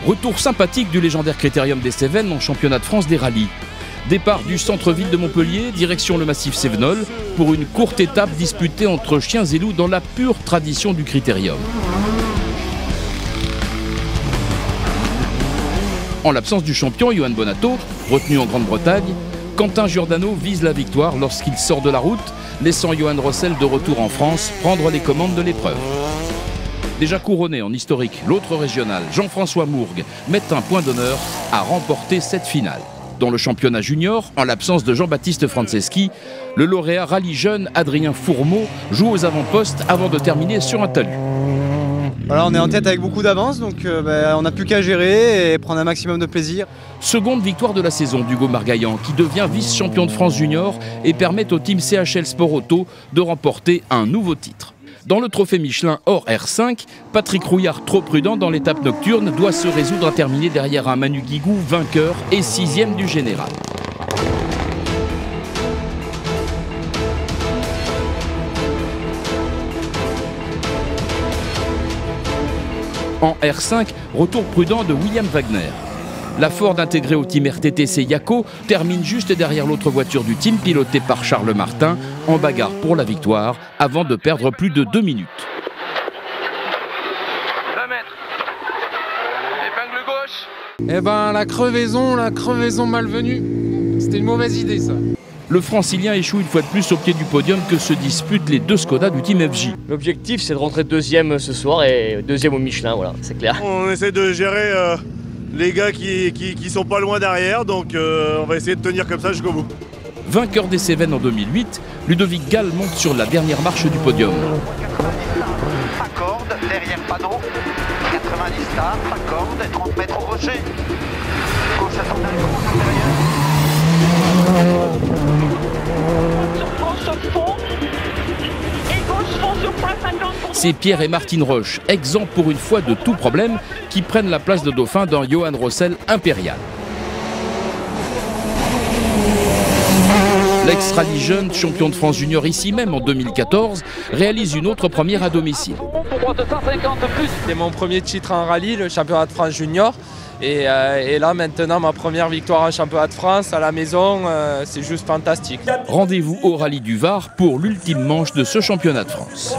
Retour sympathique du légendaire Critérium des Cévennes en championnat de France des rallyes. Départ du centre-ville de Montpellier, direction le massif Cévenol, pour une courte étape disputée entre chiens et loups dans la pure tradition du Critérium. En l'absence du champion Johan Bonato, retenu en Grande-Bretagne, Quentin Giordano vise la victoire lorsqu'il sort de la route, laissant Johan Rossel de retour en France prendre les commandes de l'épreuve. Déjà couronné en historique, l'autre régional, Jean-François Mourgue, met un point d'honneur à remporter cette finale. Dans le championnat junior, en l'absence de Jean-Baptiste Franceschi, le lauréat rallye jeune Adrien Fourmeau joue aux avant-postes avant de terminer sur un talus. Voilà, on est en tête avec beaucoup d'avance, donc on n'a plus qu'à gérer et prendre un maximum de plaisir. Seconde victoire de la saison d'Hugo Margaillan, qui devient vice-champion de France junior et permet au team CHL Sport Auto de remporter un nouveau titre. Dans le trophée Michelin hors R5, Patrick Rouillard, trop prudent dans l'étape nocturne, doit se résoudre à terminer derrière un Manu Guigou, vainqueur et 6e du général. En R5, retour prudent de William Wagner. La Ford intégrée au team RTTC Yako termine juste derrière l'autre voiture du team pilotée par Charles Martin en bagarre pour la victoire avant de perdre plus de 2 minutes. 20 mètres. Épingle gauche. Eh ben la crevaison malvenue, c'était une mauvaise idée ça. Le francilien échoue une fois de plus au pied du podium que se disputent les deux Skoda du team FJ. L'objectif c'est de rentrer deuxième ce soir et deuxième au Michelin, voilà, c'est clair. On essaie de gérer les gars qui sont pas loin derrière, donc on va essayer de tenir comme ça jusqu'au bout. Vainqueur des Cévennes en 2008, Ludovic Gall monte sur la dernière marche du podium. 90 là, pas corde, derrière panneau, 90 là, pas corde, 30 mètres au rocher. Gauche attendez, gauche derrière. C'est Pierre et Martine Roche, exempts pour une fois de tout problème, qui prennent la place de dauphin dans Johan Rossel impérial. L'ex-rallye jeune, champion de France junior ici même en 2014, réalise une autre première à domicile. C'était mon premier titre en rallye, le championnat de France junior. Et là maintenant ma première victoire en championnat de France à la maison, c'est juste fantastique. Rendez-vous au rallye du Var pour l'ultime manche de ce championnat de France.